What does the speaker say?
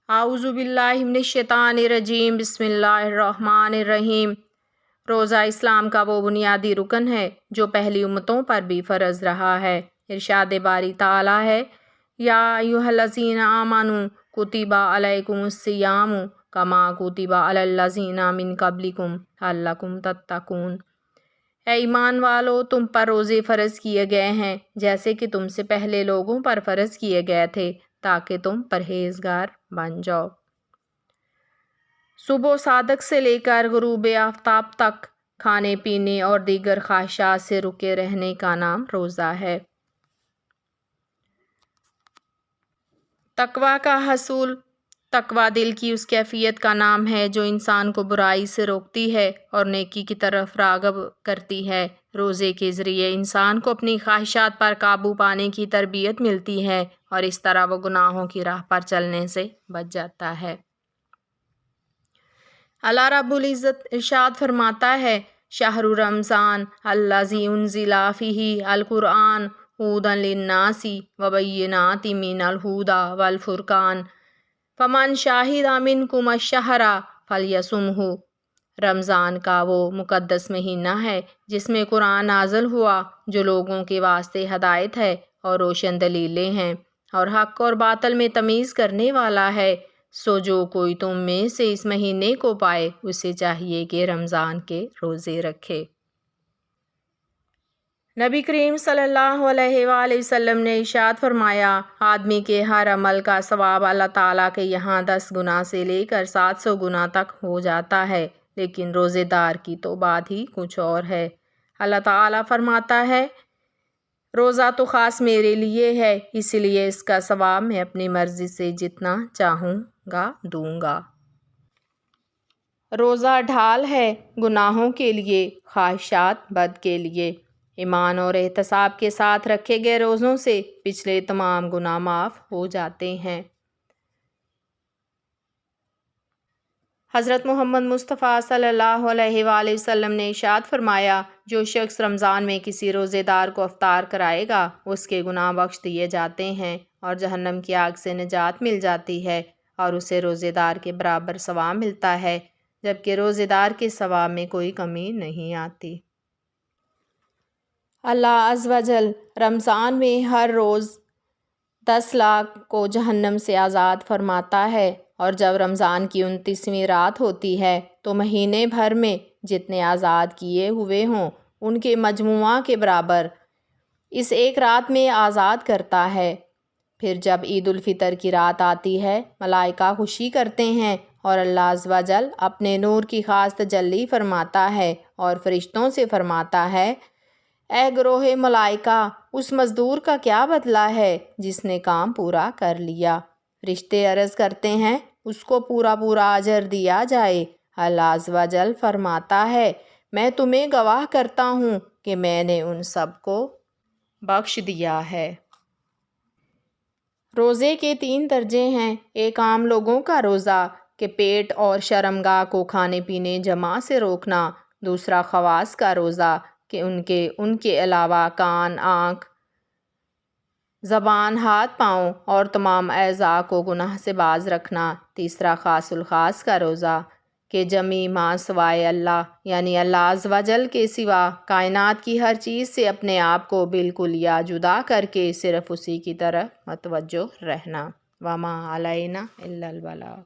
اعوذ باللہ من الشیطان الرجیم، بسم اللہ الرحمن الرحیم۔ روزہ اسلام کا وہ بنیادی رکن ہے جو پہلی امتوں پر بھی فرض رہا ہے۔ ارشاد باری تعالیٰ ہے، یا ایھا الذین آمنوا کتب علیکم الصیام کما کتب علی الذین من قبلکم لعلکم تتقون۔ اے ایمان والو، تم پر روزے فرض کیے گئے ہیں جیسے کہ تم سے پہلے لوگوں پر فرض کیے گئے تھے تاکہ تم پرہیزگار بن جاؤ۔ صبح صادق سے لے کر غروب آفتاب تک کھانے پینے اور دیگر خواہشات سے رکے رہنے کا نام روزہ ہے۔ تقویٰ کا حصول۔ تقویٰ دل کی اس کیفیت کا نام ہے جو انسان کو برائی سے روکتی ہے اور نیکی کی طرف راغب کرتی ہے۔ روزے کے ذریعے انسان کو اپنی خواہشات پر قابو پانے کی تربیت ملتی ہے اور اس طرح وہ گناہوں کی راہ پر چلنے سے بچ جاتا ہے۔ اللہ رب العزت ارشاد فرماتا ہے، شہر رمضان الذی انزل فیہ القرآن ھدی للناس وبینات من الھدی والفرقان فمن شہد منکم الشہر فلیصمہ۔ رمضان کا وہ مقدس مہینہ ہے جس میں قرآن نازل ہوا، جو لوگوں کے واسطے ہدایت ہے اور روشن دلیلیں ہیں اور حق اور باطل میں تمیز کرنے والا ہے۔ سو جو کوئی تم میں سے اس مہینے کو پائے اسے چاہیے کہ رمضان کے روزے رکھے۔ نبی کریم صلی اللہ علیہ وآلہ وسلم نے ارشاد فرمایا، آدمی کے ہر عمل کا ثواب اللہ تعالیٰ کے یہاں 10 گنا سے لے کر 700 گنا تک ہو جاتا ہے، لیکن روزے دار کی تو بات ہی کچھ اور ہے۔ اللہ تعالیٰ فرماتا ہے، روزہ تو خاص میرے لیے ہے، اس لیے اس کا ثواب میں اپنی مرضی سے جتنا چاہوں گا دوں گا۔ روزہ ڈھال ہے، گناہوں کے لیے، خواہشات بد کے لیے۔ ایمان اور احتساب کے ساتھ رکھے گئے روزوں سے پچھلے تمام گناہ معاف ہو جاتے ہیں۔ حضرت محمد مصطفیٰ صلی اللہ علیہ وآلہ وسلم نے ارشاد فرمایا، جو شخص رمضان میں کسی روزے دار کو افطار کرائے گا اس کے گناہ بخش دیے جاتے ہیں اور جہنم کی آگ سے نجات مل جاتی ہے اور اسے روزے دار کے برابر ثواب ملتا ہے، جبکہ روزے دار کے ثواب میں کوئی کمی نہیں آتی۔ اللہ عز و جل رمضان میں ہر روز 10 لاکھ کو جہنم سے آزاد فرماتا ہے، اور جب رمضان کی 29ویں رات ہوتی ہے تو مہینے بھر میں جتنے آزاد کیے ہوئے ہوں ان کے مجموعہ کے برابر اس ایک رات میں آزاد کرتا ہے۔ پھر جب عید الفطر کی رات آتی ہے، ملائکہ خوشی کرتے ہیں اور اللہ عز و جل اپنے نور کی خاص تجلی فرماتا ہے اور فرشتوں سے فرماتا ہے، اے گروہ ملائکہ، اس مزدور کا کیا بدلہ ہے جس نے کام پورا کر لیا؟ فرشتے عرض کرتے ہیں، اس کو پورا اجر دیا جائے۔ اللہ عز و جل فرماتا ہے، میں تمہیں گواہ کرتا ہوں کہ میں نے ان سب کو بخش دیا ہے۔ روزے کے 3 درجے ہیں۔ ایک عام لوگوں کا روزہ کہ پیٹ اور شرمگاہ کو کھانے پینے جمع سے روکنا۔ دوسرا خواص کا روزہ کہ ان کے علاوہ کان، آنکھ، زبان، ہاتھ، پاؤں اور تمام اعضاء کو گناہ سے باز رکھنا۔ تیسرا خاص الخاص کا روزہ کہ جمی ما سوائے اللہ، یعنی اللہ عز و جل کے سوا کائنات کی ہر چیز سے اپنے آپ کو بالکل یا جدا کر کے صرف اسی کی طرف متوجہ رہنا۔ وما علینا الا البلاغ۔